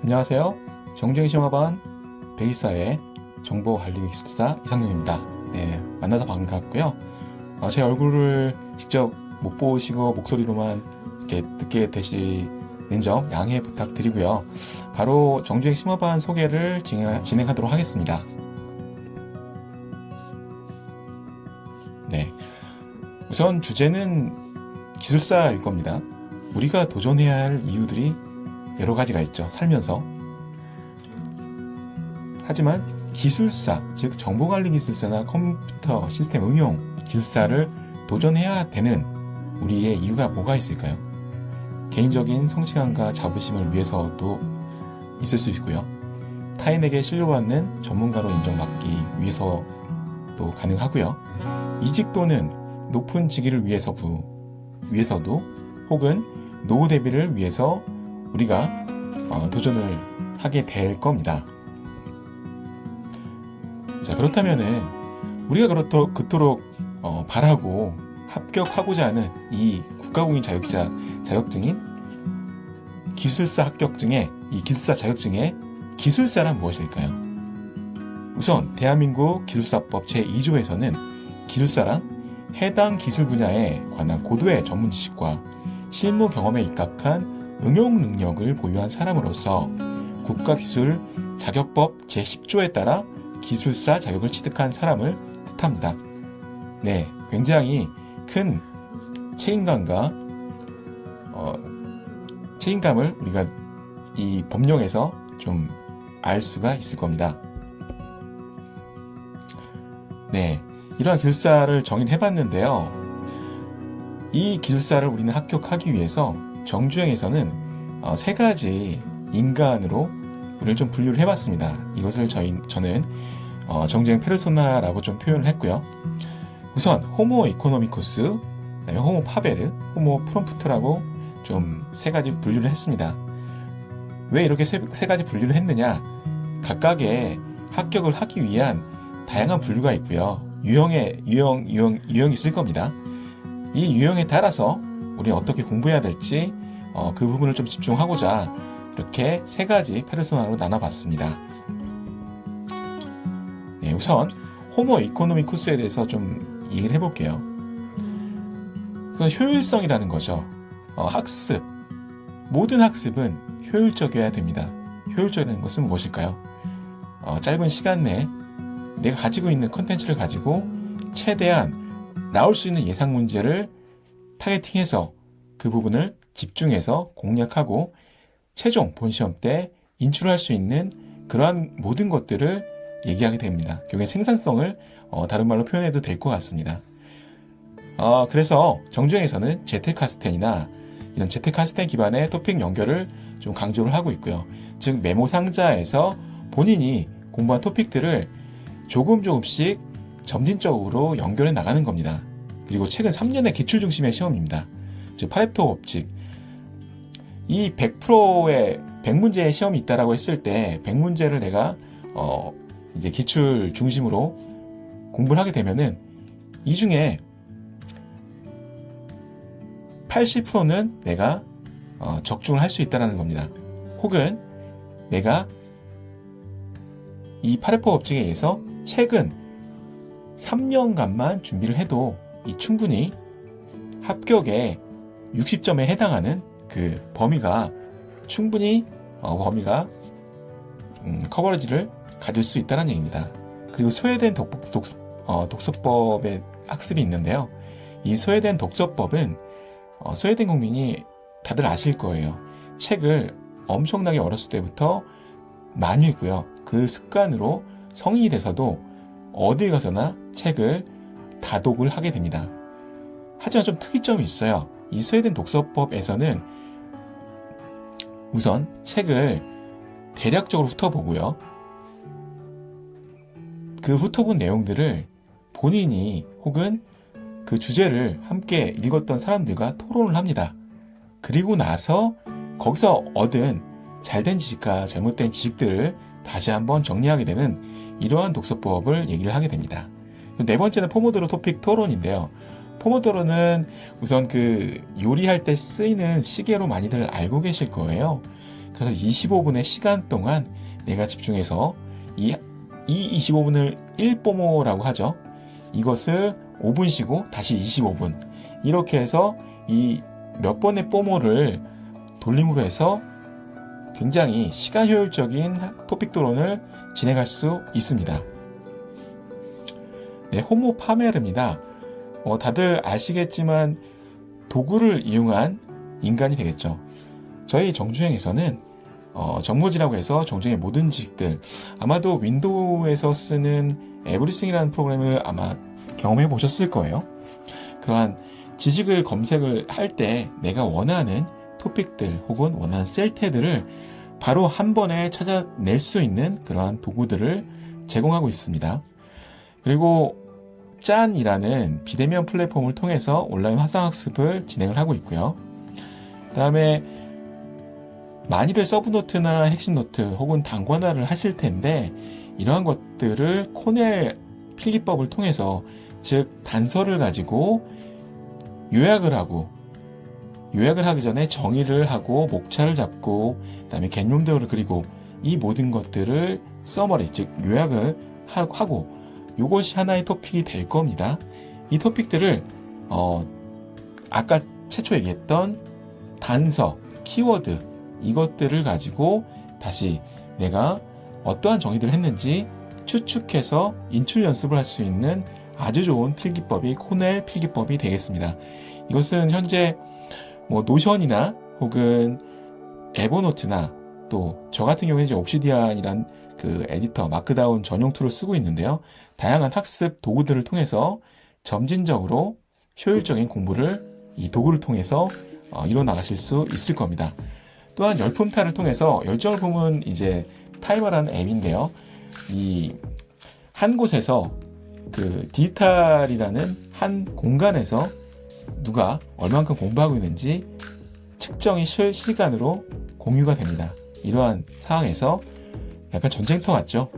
안녕하세요. 정주행 심화반 124의 정보관리기술사 이상용입니다. 네, 만나서 반갑고요. 제 얼굴을 직접 못 보시고 목소리로만 이렇게 듣게 되시는 점 양해 부탁드리고요. 바로 정주행 심화반 소개를 진행하도록 하겠습니다. 네, 우선 주제는 기술사일 겁니다. 우리가 도전해야 할 이유들이 여러 가지가 있죠. 살면서. 하지만 기술사, 즉 정보관리 기술사나 컴퓨터 시스템 응용 기술사를 도전해야 되는 우리의 이유가 뭐가 있을까요? 개인적인 성취감과 자부심을 위해서도 있을 수 있고요. 타인에게 신뢰받는 전문가로 인정받기 위해서도 가능하고요. 이직 또는 높은 직위를 위해서도 혹은 노후 대비를 위해서 우리가 도전을 하게 될 겁니다. 자, 그렇다면은 우리가 그토록 바라고 합격하고자 하는 이 국가공인 자격증인 기술사 합격증의 이 기술사 자격증의 기술사란 무엇일까요? 우선 대한민국 기술사법 제2조에서는 기술사란 해당 기술 분야에 관한 고도의 전문 지식과 실무 경험에 입각한 응용 능력을 보유한 사람으로서 국가기술자격법 제10조에 따라 기술사 자격을 취득한 사람을 뜻합니다. 네, 굉장히 큰 책임감을 우리가 이 법령에서 좀 알 수가 있을 겁니다. 네, 이러한 기술사를 정의해봤는데요. 이 기술사를 우리는 합격하기 위해서 정주행에서는 세 가지 인간으로 우리를 좀 분류를 해봤습니다. 이것을 저는 정주행 페르소나라고 좀 표현을 했고요. 우선 호모 이코노미쿠스, 호모 파베르, 호모 프롬프트라고 좀 세 가지 분류를 했습니다. 왜 이렇게 세 가지 분류를 했느냐? 각각의 합격을 하기 위한 다양한 분류가 있고요. 유형이 있을 겁니다. 이 유형에 따라서 우리는 어떻게 공부해야 될지 그 부분을 좀 집중하고자 이렇게 세 가지 페르소나로 나눠봤습니다. 네, 우선 호모 이코노미쿠스에 대해서 좀 얘기를 해볼게요. 그래서 효율성이라는 거죠. 모든 학습은 효율적이어야 됩니다. 효율적이라는 것은 무엇일까요? 짧은 시간 내에 내가 가지고 있는 컨텐츠를 가지고 최대한 나올 수 있는 예상 문제를 타겟팅해서 그 부분을 집중해서 공략하고 최종 본시험 때 인출할 수 있는 그러한 모든 것들을 얘기하게 됩니다. 결국에 생산성을 다른 말로 표현해도 될 것 같습니다. 그래서 정주행에서는 제테카스텐이나 이런 제테카스텐 기반의 토픽 연결을 좀 강조를 하고 있고요. 즉 메모 상자에서 본인이 공부한 토픽들을 조금씩 점진적으로 연결해 나가는 겁니다. 그리고 최근 3년의 기출 중심의 시험입니다. 즉 파레토 법칙. 이 100%의 100문제의 시험이 있다라고 했을 때 100문제를 내가 이제 기출 중심으로 공부를 하게 되면은 이 중에 80%는 내가 적중을 할 수 있다는 겁니다. 혹은 내가 이 파레토 법칙에 의해서 최근 3년간만 준비를 해도 충분히 합격의 60점에 해당하는 그 범위가 충분히 커버리지를 가질 수 있다는 얘기입니다. 그리고 스웨덴 독서법의 학습이 있는데요. 이 스웨덴 독서법은 스웨덴 국민이 다들 아실 거예요. 책을 엄청나게 어렸을 때부터 많이 읽고요. 그 습관으로 성인이 돼서도 어딜 가서나 책을 다독을 하게 됩니다. 하지만 좀 특이점이 있어요. 이 스웨덴 독서법에서는 우선 책을 대략적으로 훑어보고요. 그 훑어본 내용들을 본인이 혹은 그 주제를 함께 읽었던 사람들과 토론을 합니다. 그리고 나서 거기서 얻은 잘된 지식과 잘못된 지식들을 다시 한번 정리하게 되는 이러한 독서법을 얘기를 하게 됩니다. 네 번째는 포모도로 토픽 토론인데요. 포모도로는 우선 그 요리할 때 쓰이는 시계로 많이들 알고 계실 거예요. 그래서 25분의 시간 동안 내가 집중해서 이 25분을 1뽀모라고 하죠. 이것을 5분 쉬고 다시 25분. 이렇게 해서 이 몇 번의 뽀모를 돌림으로 해서 굉장히 시간 효율적인 토픽 토론을 진행할 수 있습니다. 네, 호모 파메르입니다. 다들 아시겠지만 도구를 이용한 인간이 되겠죠. 저희 정주행에서는 정모지라고 해서 정주행의 모든 지식들, 아마도 윈도우에서 쓰는 에브리싱이라는 프로그램을 아마 경험해 보셨을 거예요. 그러한 지식을 검색을 할 때 내가 원하는 토픽들 혹은 원하는 셀테들을 바로 한 번에 찾아낼 수 있는 그러한 도구들을 제공하고 있습니다. 그리고 짠이라는 비대면 플랫폼을 통해서 온라인 화상학습을 진행을 하고 있고요. 그 다음에 많이들 서브노트나 핵심노트 혹은 단권화를 하실 텐데 이러한 것들을 코넬 필기법을 통해서, 즉 단서를 가지고 요약을 하기 전에 정의를 하고 목차를 잡고 그다음에 개념도를 그리고 이 모든 것들을 서머리, 즉 요약을 하고 이것이 하나의 토픽이 될 겁니다. 이 토픽들을 아까 최초 얘기했던 단서, 키워드 이것들을 가지고 다시 내가 어떠한 정의들을 했는지 추측해서 인출 연습을 할 수 있는 아주 좋은 필기법이 코넬 필기법이 되겠습니다. 이것은 현재 노션이나 혹은 에버노트나 또 저 같은 경우에 이제 옵시디안이란 그 에디터 마크다운 전용 툴을 쓰고 있는데요. 다양한 학습 도구들을 통해서 점진적으로 효율적인 공부를 이 도구를 통해서 이뤄 나가실 수 있을 겁니다. 또한 열품타를 통해서 열정을 품은 이제 타이머라는 앱인데요. 이 한 곳에서 그 디지털이라는 한 공간에서 누가 얼만큼 공부하고 있는지 측정이 실시간으로 공유가 됩니다. 이러한 상황에서 약간 전쟁터 같죠?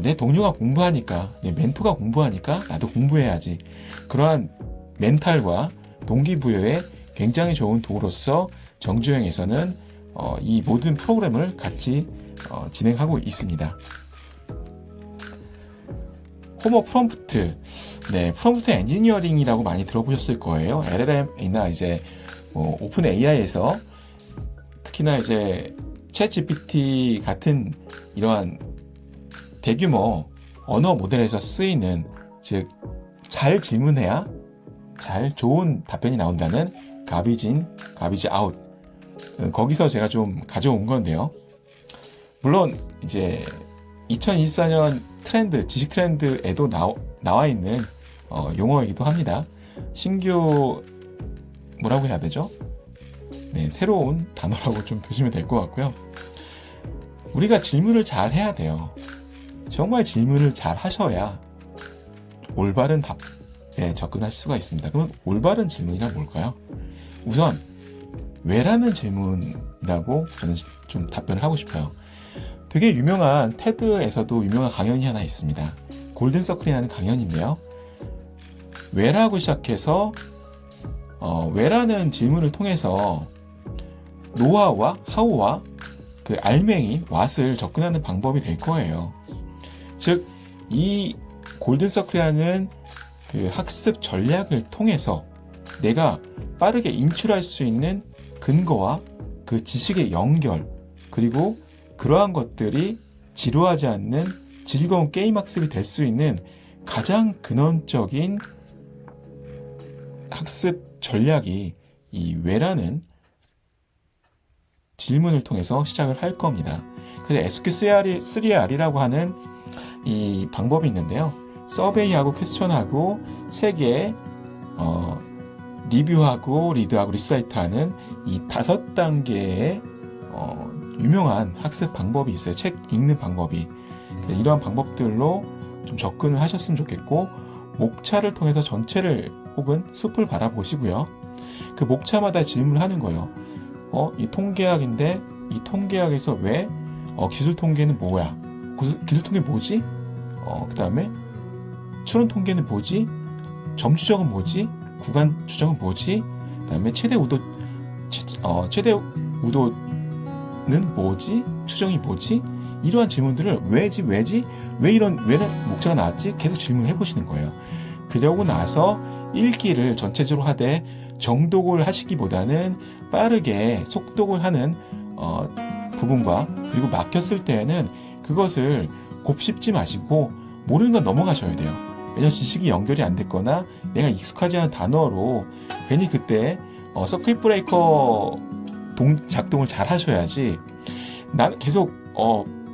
내 동료가 공부하니까, 내 멘토가 공부하니까 나도 공부해야지. 그러한 멘탈과 동기부여에 굉장히 좋은 도구로서 정주행에서는 이 모든 프로그램을 같이 진행하고 있습니다. 호모 프롬프트, 네, 프롬프트 엔지니어링이라고 많이 들어보셨을 거예요. LLM이나 이제 오픈 AI에서 특히나 이제 챗 GPT 같은 이러한 대규모 언어 모델에서 쓰이는, 즉 잘 질문해야 잘 좋은 답변이 나온다는 가비지 인, 가비지 아웃. 거기서 제가 좀 가져온 건데요. 물론 이제 2024년 트렌드, 지식 트렌드에도 나와 있는 용어이기도 합니다. 신규 뭐라고 해야 되죠? 네, 새로운 단어라고 좀 보시면 될 것 같고요. 우리가 질문을 잘 해야 돼요. 정말 질문을 잘 하셔야 올바른 답에 접근할 수가 있습니다. 그럼 올바른 질문이란 뭘까요? 우선 왜라는 질문이라고 저는 좀 답변을 하고 싶어요. 되게 유명한 테드에서도 유명한 강연이 하나 있습니다. 골든서클이라는 강연인데요. 왜라고 시작해서 왜라는 질문을 통해서 노하우와 하우와 그 알맹이, 왓을 접근하는 방법이 될 거예요. 즉, 이 골든서클이라는 그 학습 전략을 통해서 내가 빠르게 인출할 수 있는 근거와 그 지식의 연결, 그리고 그러한 것들이 지루하지 않는 즐거운 게임 학습이 될 수 있는 가장 근원적인 학습 전략이 이 왜라는 질문을 통해서 시작을 할 겁니다. 그래서 SQ3R이라고 하는 이 방법이 있는데요. 서베이하고 퀘스천하고 3개 리뷰하고 리드하고 리사이트하는 이 5단계의 유명한 학습 방법이 있어요. 책 읽는 방법이. 이러한 방법들로 좀 접근을 하셨으면 좋겠고, 목차를 통해서 전체를 혹은 숲을 바라보시고요. 그 목차마다 질문을 하는 거예요. 이 통계학인데 이 통계학에서 왜 기술 통계는 뭐야? 기술 통계 뭐지? 그 다음에 추론 통계는 뭐지? 점 추정은 뭐지? 구간 추정은 뭐지? 그 다음에 최대 우도는 뭐지? 추정이 뭐지? 이러한 질문들을 왜지? 왜 목차가 나왔지? 계속 질문을 해보시는 거예요. 그러고 나서 읽기를 전체적으로 하되 정독을 하시기보다는 빠르게 속독을 하는 부분과, 그리고 막혔을 때에는 그것을 곱씹지 마시고 모르는 건 넘어가셔야 돼요. 왜냐면 지식이 연결이 안 됐거나 내가 익숙하지 않은 단어로 괜히 그때 서킷 브레이커 작동을 잘 하셔야지, 난 계속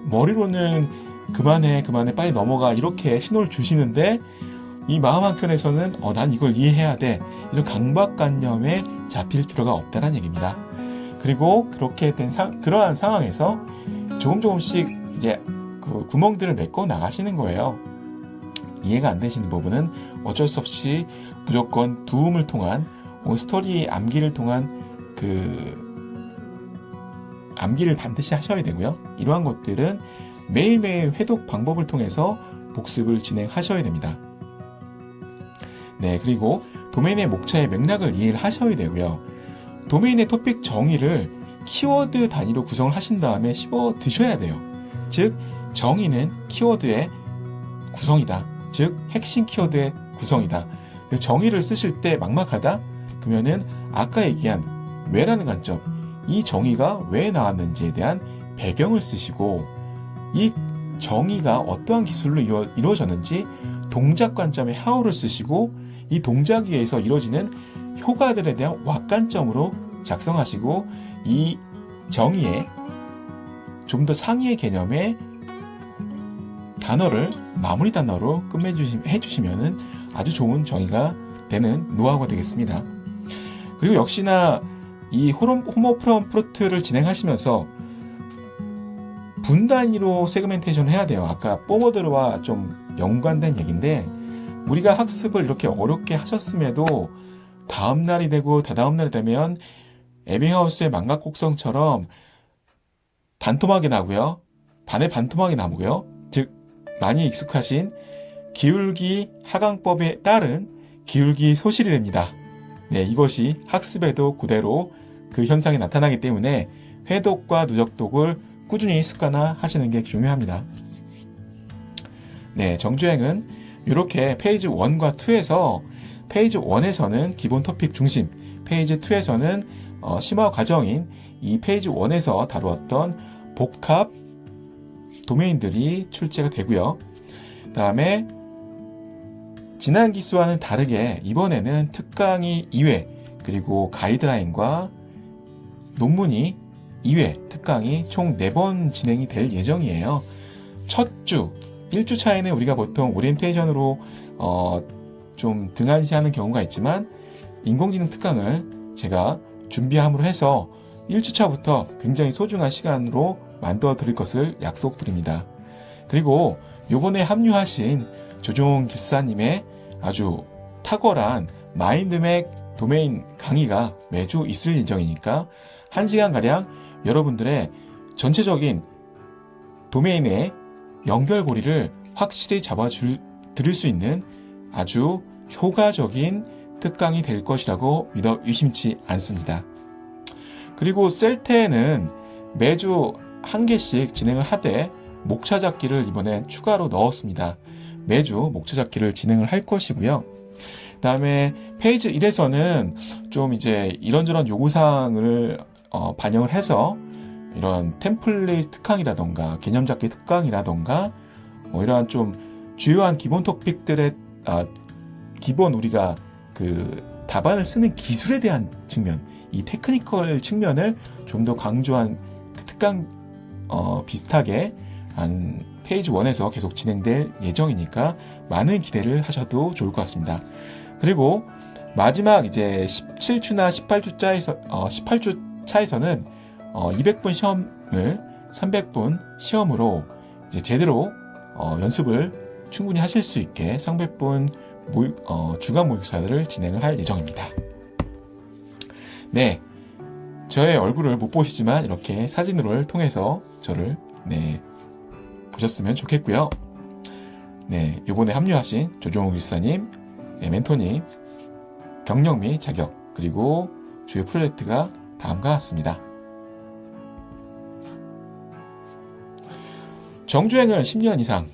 머리로는 그만해 빨리 넘어가 이렇게 신호를 주시는데 이 마음 한켠에서는 난 이걸 이해해야 돼, 이런 강박관념에 잡힐 필요가 없다는 얘기입니다. 그리고 그렇게 된 그러한 상황에서 조금씩 이제 그 구멍들을 메꿔 나가시는 거예요. 이해가 안 되시는 부분은 어쩔 수 없이 무조건 두음을 통한 스토리 암기를 통한 암기를 반드시 하셔야 되고요. 이러한 것들은 매일매일 회독 방법을 통해서 복습을 진행하셔야 됩니다. 네, 그리고 도메인의 목차의 맥락을 이해를 하셔야 되고요. 도메인의 토픽 정의를 키워드 단위로 구성을 하신 다음에 씹어 드셔야 돼요. 즉, 정의는 키워드의 구성이다. 즉, 핵심 키워드의 구성이다. 정의를 쓰실 때 막막하다? 그러면은 아까 얘기한 왜라는 관점, 이 정의가 왜 나왔는지에 대한 배경을 쓰시고, 이 정의가 어떠한 기술로 이루어졌는지 동작 관점의 how를 쓰시고, 이 동작에 의해서 이루어지는 효과들에 대한 what 관점으로 작성하시고, 이 정의에 좀 더 상위의 개념의 단어를 마무리 단어로 끝맺으시면 아주 좋은 정의가 되는 노하우가 되겠습니다. 그리고 역시나 이 호모 프롬프트를 진행하시면서 분 단위로 세그멘테이션을 해야 돼요. 아까 포모도로와 좀 연관된 얘기인데, 우리가 학습을 이렇게 어렵게 하셨음에도 다음날이 되고 다다음날이 되면 에빙하우스의 망각곡성처럼 반토막이 나고요. 반의 반토막이 나고요. 즉, 많이 익숙하신 기울기 하강법에 따른 기울기 소실이 됩니다. 네, 이것이 학습에도 그대로 그 현상이 나타나기 때문에 회독과 누적독을 꾸준히 습관화하시는 게 중요합니다. 네, 정주행은 이렇게 페이지 1과 2에서 페이지 1에서는 기본 토픽 중심, 페이지 2에서는 심화 과정인 이 페이지 1에서 다루었던 복합 도메인들이 출제가 되고요. 그 다음에 지난 기수와는 다르게 이번에는 특강이 2회, 그리고 가이드라인과 논문이 2회, 특강이 총 4번 진행이 될 예정이에요. 첫 주, 1주 차에는 우리가 보통 오리엔테이션으로 좀 등한시하는 경우가 있지만, 인공지능 특강을 제가 준비함으로 해서 1주차부터 굉장히 소중한 시간으로 만들어 드릴 것을 약속드립니다. 그리고 요번에 합류하신 조종 기사님의 아주 탁월한 마인드맵 도메인 강의가 매주 있을 예정이니까 1시간가량 여러분들의 전체적인 도메인의 연결고리를 확실히 드릴 수 있는 아주 효과적인 특강이 될 것이라고 믿어 의심치 않습니다. 그리고 셀테는 매주 1개씩 진행을 하되 목차 잡기를 이번에 추가로 넣었습니다. 매주 목차 잡기를 진행을 할 것이고요. 그 다음에 페이지 1에서는 좀 이제 이런저런 요구사항을 반영을 해서 이런 템플릿 특강이라던가 개념 잡기 특강이라던가 이러한 좀 주요한 기본 토픽들의 기본 우리가 그 답안을 쓰는 기술에 대한 측면, 이 테크니컬 측면을 좀 더 강조한 그 특강 비슷하게 한 페이지 1에서 계속 진행될 예정이니까 많은 기대를 하셔도 좋을 것 같습니다. 그리고 마지막 이제 17주나 18주 차에서는 200분 시험을 300분 시험으로 이제 제대로 연습을 충분히 하실 수 있게 300분 주간 모의고사를 진행을 할 예정입니다. 네, 저의 얼굴을 못 보시지만 이렇게 사진을 통해서 저를 보셨으면 좋겠고요. 네, 이번에 합류하신 조종욱 기사님, 멘토님, 경력 및 자격, 그리고 주요 프로젝트가 다음과 같습니다. 정주행은 10년 이상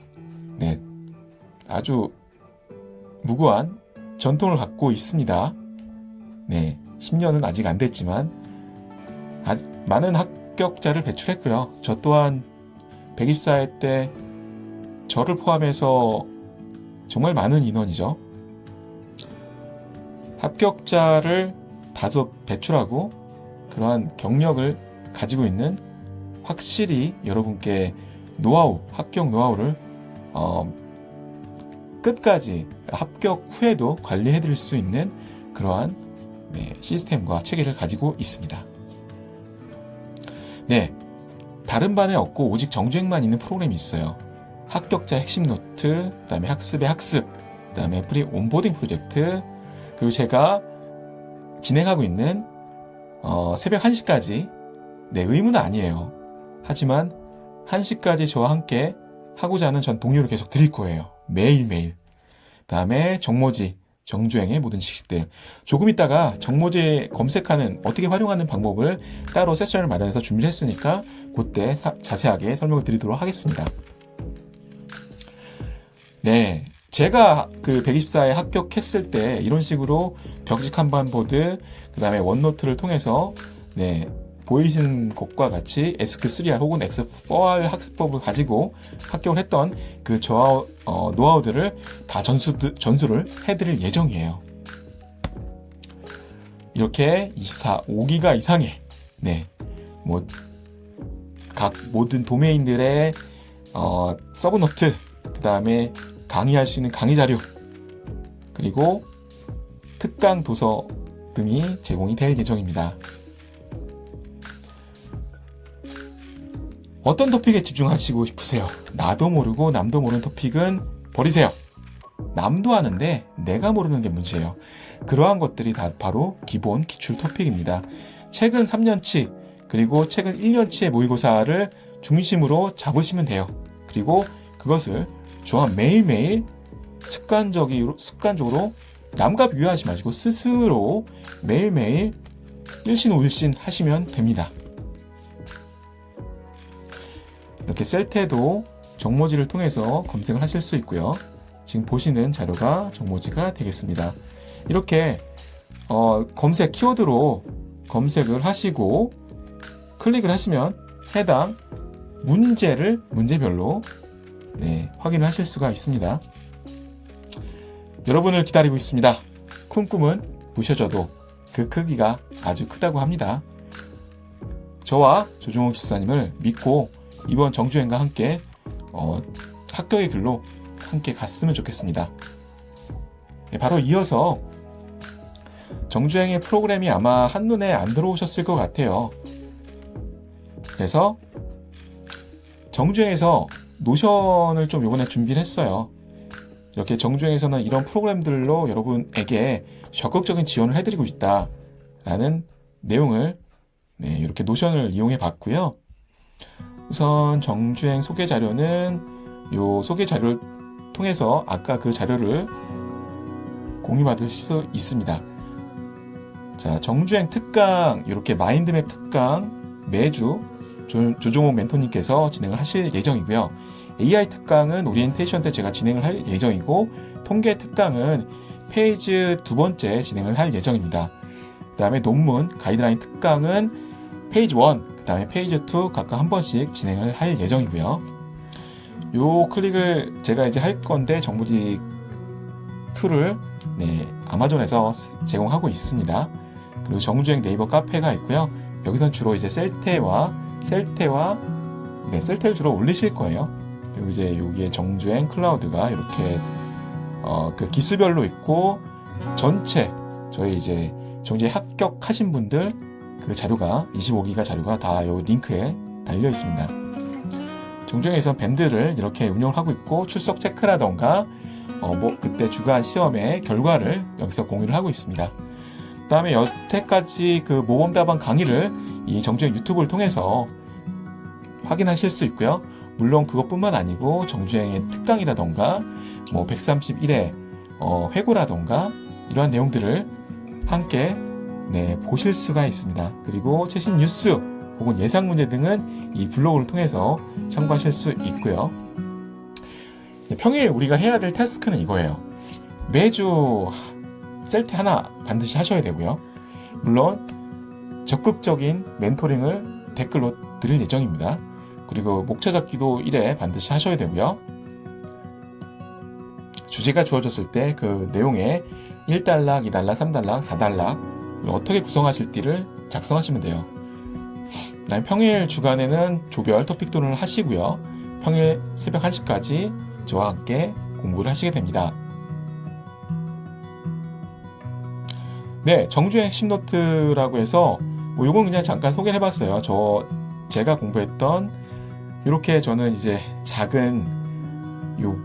네, 아주 무고한 전통을 갖고 있습니다. 네, 10년은 아직 안 됐지만 많은 합격자를 배출했고요. 저 또한 124회 때 저를 포함해서 정말 많은 인원이죠. 합격자를 다수 배출하고 그러한 경력을 가지고 있는 확실히 여러분께 합격 노하우를 끝까지 합격 후에도 관리해 드릴 수 있는 그러한 시스템과 체계를 가지고 있습니다. 네, 다른 반에 없고 오직 정주행만 있는 프로그램이 있어요. 합격자 핵심 노트, 그 다음에 학습의 학습, 그 다음에 프리 온보딩 프로젝트, 그리고 제가 진행하고 있는 새벽 1시까지 의무는 아니에요. 하지만 1시까지 저와 함께 하고자 하는 전 동료를 계속 드릴 거예요. 매일매일. 그 다음에 정모지, 정주행의 모든 지식들. 조금 있다가 정모지 검색하는 어떻게 활용하는 방법을 따로 세션을 마련해서 준비를 했으니까 그때 자세하게 설명을 드리도록 하겠습니다. 네, 제가 그 124에 합격했을 때 이런 식으로 벽지 kanban 보드, 그 다음에 원노트를 통해서 보이시는 것과 같이 SQ3R 혹은 X4R 학습법을 가지고 합격을 했던 그 노하우들을 다 전수를 해드릴 예정이에요. 이렇게 5기가 이상의 각 모든 도메인들의 서브노트, 그 다음에 강의할 수 있는 강의 자료, 그리고 특강 도서 등이 제공이 될 예정입니다. 어떤 토픽에 집중하시고 싶으세요? 나도 모르고 남도 모르는 토픽은 버리세요. 남도 아는데 내가 모르는 게 문제예요. 그러한 것들이 다 바로 기본 기출 토픽입니다. 최근 3년치 그리고 최근 1년치의 모의고사를 중심으로 잡으시면 돼요. 그리고 그것을 저와 매일매일 습관적으로 남과 비교하지 마시고 스스로 매일매일 일신오일신 하시면 됩니다. 이렇게 셀테도 정모지를 통해서 검색을 하실 수 있고요. 지금 보시는 자료가 정모지가 되겠습니다. 이렇게 검색 키워드로 검색을 하시고 클릭을 하시면 해당 문제별로 확인을 하실 수가 있습니다. 여러분을 기다리고 있습니다. 큰 꿈은 부셔져도 그 크기가 아주 크다고 합니다. 저와 조종욱 기사님을 믿고 이번 정주행과 함께 합격의 길로 함께 갔으면 좋겠습니다. 바로 이어서 정주행의 프로그램이 아마 한눈에 안 들어오셨을 것 같아요. 그래서 정주행에서 노션을 좀 이번에 준비를 했어요. 이렇게 정주행에서는 이런 프로그램들로 여러분에게 적극적인 지원을 해드리고 있다라는 내용을 이렇게 노션을 이용해 봤고요. 우선 정주행 소개 자료는 이 소개 자료를 통해서 아까 그 자료를 공유받을 수 있습니다. 자, 정주행 특강, 이렇게 마인드맵 특강 매주 조종욱 멘토님께서 진행을 하실 예정이고요. AI 특강은 오리엔테이션 때 제가 진행을 할 예정이고, 통계 특강은 페이지 2번째 진행을 할 예정입니다. 그 다음에 논문 가이드라인 특강은 페이지 1, 그 다음에 페이지 2 각각 한 번씩 진행을 할 예정이고요. 요 클릭을 제가 이제 할 건데 정보지 2를 아마존에서 제공하고 있습니다. 그리고 정주행 네이버 카페가 있고요. 여기선 주로 이제 셀테를 주로 올리실 거예요. 그리고 이제 여기에 정주행 클라우드가 이렇게 그 기수별로 있고, 전체 저희 이제 정주행 합격하신 분들 그 자료가 25기가 자료가 다 요 링크에 달려 있습니다. 정주행에서 밴드를 이렇게 운영을 하고 있고, 출석 체크라던가 그때 주간 시험의 결과를 여기서 공유를 하고 있습니다. 그 다음에 여태까지 그 모범답안 강의를 이 정주행 유튜브를 통해서 확인하실 수 있고요. 물론 그것뿐만 아니고 정주행의 특강이라던가 131회 회고라던가 이러한 내용들을 함께 보실 수가 있습니다. 그리고 최신 뉴스 혹은 예상 문제 등은 이 블로그를 통해서 참고하실 수 있고요. 평일 우리가 해야 될 태스크는 이거예요. 매주 셀트 하나 반드시 하셔야 되고요. 물론 적극적인 멘토링을 댓글로 드릴 예정입니다. 그리고 목차 잡기도 1회 반드시 하셔야 되고요. 주제가 주어졌을 때 그 내용에 1단락, 2단락, 3단락, 4단락 어떻게 구성하실지를 작성하시면 돼요. 평일 주간에는 조별 토픽 토론을 하시고요. 평일 새벽 1시까지 저와 함께 공부를 하시게 됩니다. 네, 정주행 핵심 노트라고 해서 요건 그냥 잠깐 소개를 해봤어요. 제가 공부했던 이렇게 저는 이제 작은 요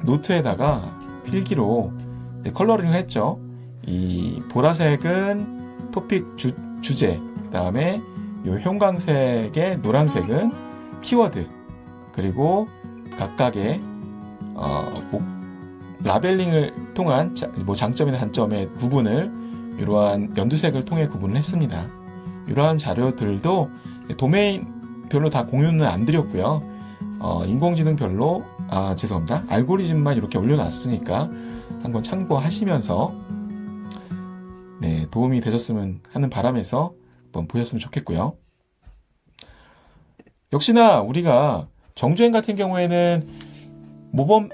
노트에다가 필기로 컬러링을 했죠. 이 보라색은 토픽 주제, 그 다음에 요 형광색의 노란색은 키워드, 그리고 각각의 라벨링을 통한 장점이나 단점의 구분을 이러한 연두색을 통해 구분을 했습니다. 이러한 자료들도 도메인별로 다 공유는 안 드렸고요. 인공지능별로 죄송합니다. 알고리즘만 이렇게 올려놨으니까 한번 참고하시면서 도움이 되셨으면 하는 바람에서 한번 보셨으면 좋겠고요. 역시나 우리가 정주행 같은 경우에는 모범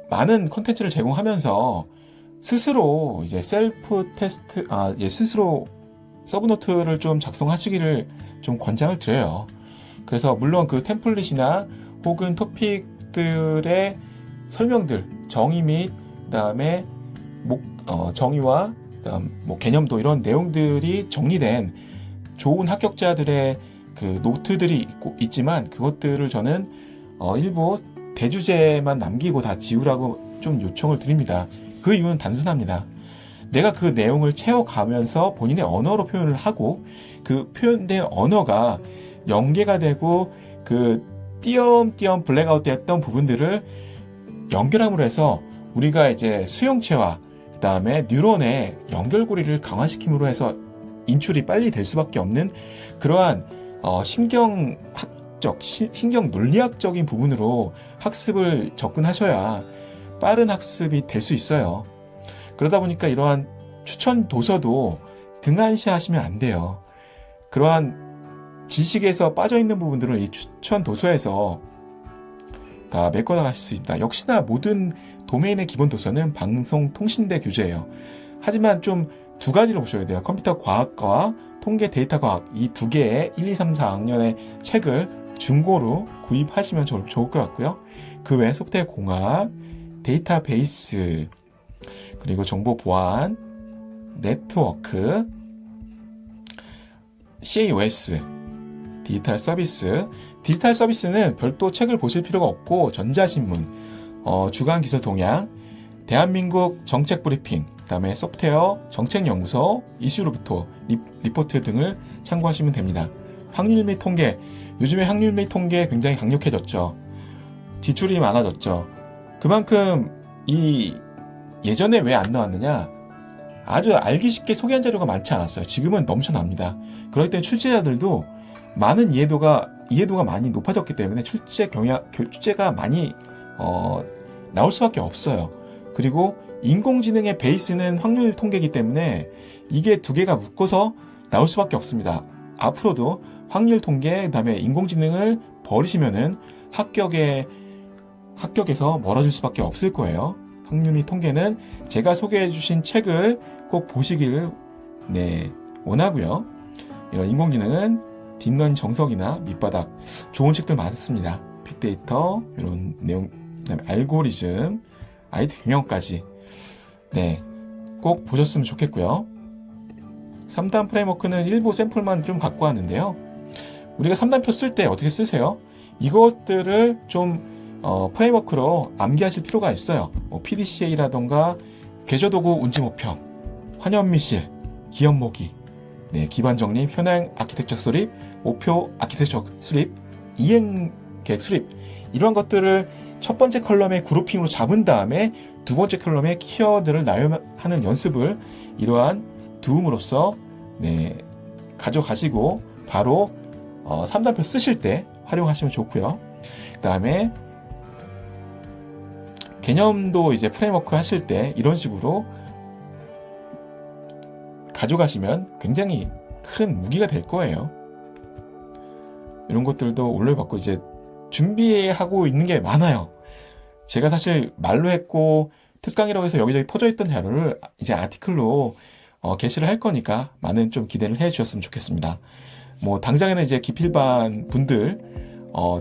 많은 콘텐츠를 제공하면서 스스로 이제 셀프 테스트 스스로 서브노트를 좀 작성하시기를 좀 권장을 드려요. 그래서 물론 그 템플릿이나 혹은 토픽들의 설명들, 정의 및 그다음에 정의와 그다음 개념도 이런 내용들이 정리된 좋은 합격자들의 그 노트들이 있지만 그것들을 저는 일부 대주제만 남기고 다 지우라고 좀 요청을 드립니다. 그 이유는 단순합니다. 내가 그 내용을 채워가면서 본인의 언어로 표현을 하고 그 표현된 언어가 연계가 되고 그 띄엄띄엄 블랙아웃 됐던 부분들을 연결함으로 해서 우리가 이제 수용체와 그 다음에 뉴런의 연결고리를 강화시킴으로 해서 인출이 빨리 될 수밖에 없는 그러한 신경학적, 신경 논리학적인 부분으로 학습을 접근하셔야 빠른 학습이 될 수 있어요. 그러다 보니까 이러한 추천 도서도 등한시 하시면 안 돼요. 그러한 지식에서 빠져있는 부분들을 이 추천 도서에서 다 메꿔 나가실 수 있다. 역시나 모든 도메인의 기본 도서는 방송통신대 교재예요. 하지만 좀 두 가지를 보셔야 돼요. 컴퓨터 과학과와 통계 데이터 과학 이 두 개의 1, 2, 3, 4학년의 책을 중고로 구입하시면 좋을 것 같고요. 그 외에 소프트웨어 공학, 데이터베이스, 그리고 정보 보안, 네트워크, CAOS, 디지털 서비스는 별도 책을 보실 필요가 없고 전자신문, 주간 기술 동향, 대한민국 정책 브리핑, 그 다음에 소프트웨어 정책연구소, 이슈로부터 리포트 등을 참고하시면 됩니다. 확률 및 통계, 요즘에 확률 및 통계 굉장히 강력해졌죠. 지출이 많아졌죠. 그만큼 예전에 왜 안 나왔느냐? 아주 알기 쉽게 소개한 자료가 많지 않았어요. 지금은 넘쳐납니다. 그럴 때 출제자들도 많은 이해도가 많이 높아졌기 때문에 출제가 많이 나올 수밖에 없어요. 그리고 인공지능의 베이스는 확률 통계이기 때문에 이게 두 개가 묶어서 나올 수밖에 없습니다. 앞으로도 확률 통계, 그다음에 인공지능을 버리시면은 합격에서 멀어질 수밖에 없을 거예요. 확률 및 통계는 제가 소개해주신 책을 꼭 보시기를 원하고요. 이런 인공지능은 딥러닝 정석이나 밑바닥 좋은 책들 많습니다. 빅데이터 이런 내용, 그다음에 알고리즘, IT 경영까지 꼭 보셨으면 좋겠고요. 3단 프레임워크는 일부 샘플만 좀 갖고 왔는데요. 우리가 3단표 쓸 때 어떻게 쓰세요? 이것들을 좀 프레임워크로 암기하실 필요가 있어요. PDCA라던가 궤조도구 운지모평, 환연미실, 기업모기, 기반 정립, 현행 아키텍처 수립, 목표 아키텍처 수립, 이행계획 수립 이런 것들을 첫 번째 컬럼에 그룹핑으로 잡은 다음에 두 번째 컬럼에 키워드를 나열하는 연습을 이러한 도움으로써 가져가시고 바로 3단표 쓰실 때 활용하시면 좋고요. 그 다음에 개념도 이제 프레임워크 하실 때 이런 식으로 가져가시면 굉장히 큰 무기가 될 거예요. 이런 것들도 올려받고 이제 준비하고 있는 게 많아요. 제가 사실 말로 했고 특강이라고 해서 여기저기 퍼져 있던 자료를 이제 아티클로 게시를 할 거니까 많은 좀 기대를 해 주셨으면 좋겠습니다. 뭐 당장에는 이제 기필반 분들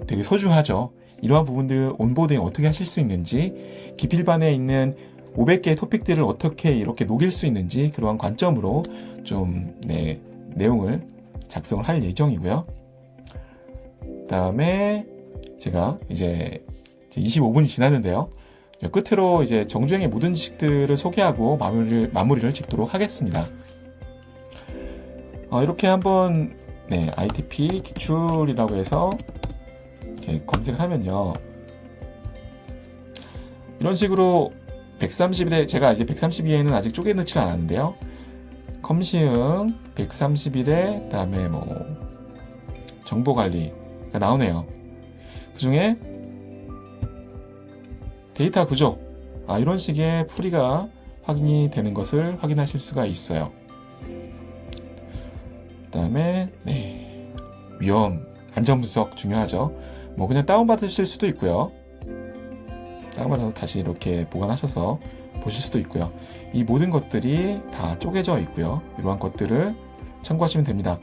되게 소중하죠. 이러한 부분들 온보딩 어떻게 하실 수 있는지, 기필반에 있는 500개의 토픽들을 어떻게 이렇게 녹일 수 있는지 그러한 관점으로 좀 내용을 작성을 할 예정이고요. 그 다음에 제가 이제 25분이 지났는데요. 끝으로 이제 정주행의 모든 지식들을 소개하고 마무리를 짓도록 하겠습니다. 이렇게 한번 ITP 기출이라고 해서 이렇게 검색을 하면요. 이런 식으로 130일에 제가 이제 132회는 아직 쪼개 넣지 않았는데요. 컴시응 131회 그다음에 뭐 정보관리가 나오네요. 그 중에 데이터 구조 이런 식의 풀이가 확인이 되는 것을 확인하실 수가 있어요. 그 다음에 위험 안전 분석 중요하죠. 뭐 그냥 다운받으실 수도 있고요. 다운받아서 다시 이렇게 보관하셔서 보실 수도 있고요. 이 모든 것들이 다 쪼개져 있고요. 이러한 것들을 참고하시면 됩니다.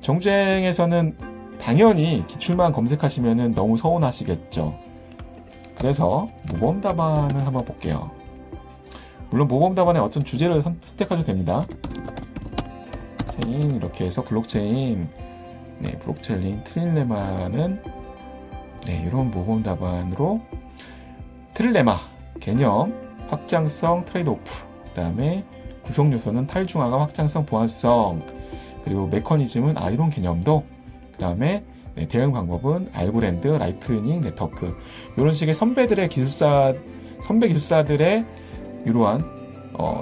정주행에서는 당연히 기출만 검색하시면 너무 서운하시겠죠. 그래서 모범 답안을 한번 볼게요. 물론 모범 답안에 어떤 주제를 선택하셔도 됩니다. 체인 이렇게 해서 블록체인, 블록체인 트릴레마는 이런 모범 답안으로 트릴레마 개념, 확장성, 트레이드오프, 그 다음에 구성 요소는 탈중화가 확장성, 보안성, 그리고 메커니즘은 이런 개념도, 그 다음에 대응 방법은 알고랜드, 라이트닝 네트워크, 이런 식의 선배 기술사들의 이러한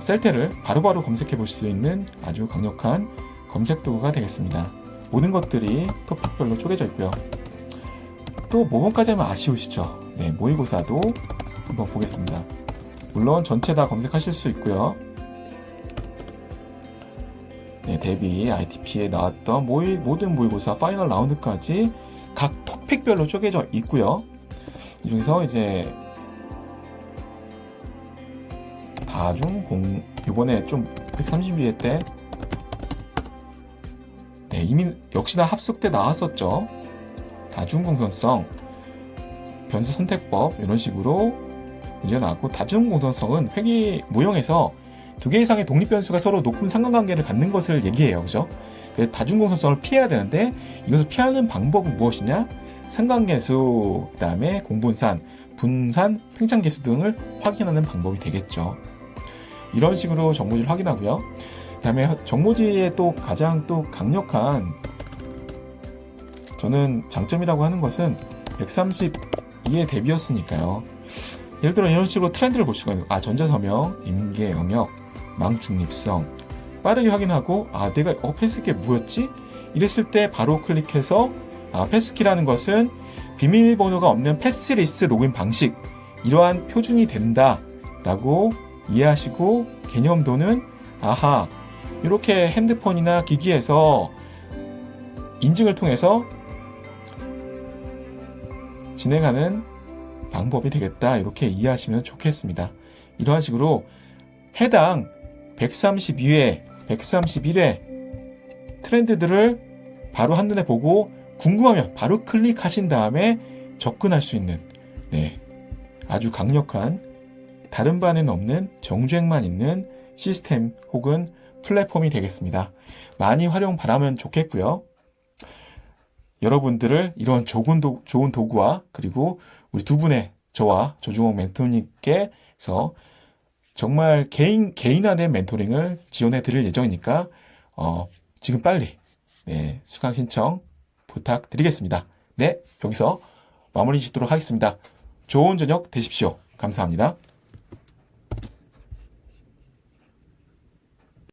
셀테를 바로바로 검색해 보실 수 있는 아주 강력한 검색 도구가 되겠습니다. 모든 것들이 토픽별로 쪼개져 있고요. 또 모범까지 하면 아쉬우시죠? 모의고사도 한번 보겠습니다. 물론 전체 다 검색하실 수 있고요. 대비 ITP에 나왔던 모든 모의고사 파이널 라운드까지 각 토픽별로 쪼개져 있고요. 이 중에서 이제 이번에 좀 132회 때 이미 역시나 합숙 때 나왔었죠. 다중공선성, 변수 선택법 이런 식으로 문제가 나왔고, 다중공선성은 회귀 모형에서 두 개 이상의 독립 변수가 서로 높은 상관관계를 갖는 것을 얘기해요. 그죠? 그래서 다중공선성을 피해야 되는데 이것을 피하는 방법은 무엇이냐? 상관계수, 그 다음에 공분산, 분산, 팽창계수 등을 확인하는 방법이 되겠죠. 이런 식으로 정모지를 확인하고요. 그 다음에 정모지의 또 가장 또 강력한 저는 장점이라고 하는 것은 132의 대비였으니까요. 예를 들어 이런 식으로 트렌드를 볼 수가 있는, 전자서명, 임계 영역, 망중립성 빠르게 확인하고, 내가 패스키 뭐였지? 이랬을 때 바로 클릭해서 패스키라는 것은 비밀번호가 없는 패스리스트 로그인 방식, 이러한 표준이 된다 라고 이해하시고, 개념도는 이렇게 핸드폰이나 기기에서 인증을 통해서 진행하는 방법이 되겠다, 이렇게 이해하시면 좋겠습니다. 이러한 식으로 해당 132회, 131회 트렌드들을 바로 한눈에 보고 궁금하면 바로 클릭하신 다음에 접근할 수 있는 아주 강력한, 다른 반에는 없는 정주행만 있는 시스템 혹은 플랫폼이 되겠습니다. 많이 활용 바라면 좋겠고요. 여러분들을 이런 좋은 도구와, 그리고 우리 두 분의 저와 조중옥 멘토님께서 정말 개인화된 멘토링을 지원해 드릴 예정이니까 지금 빨리 수강 신청 부탁드리겠습니다. 여기서 마무리 짓도록 하겠습니다. 좋은 저녁 되십시오. 감사합니다.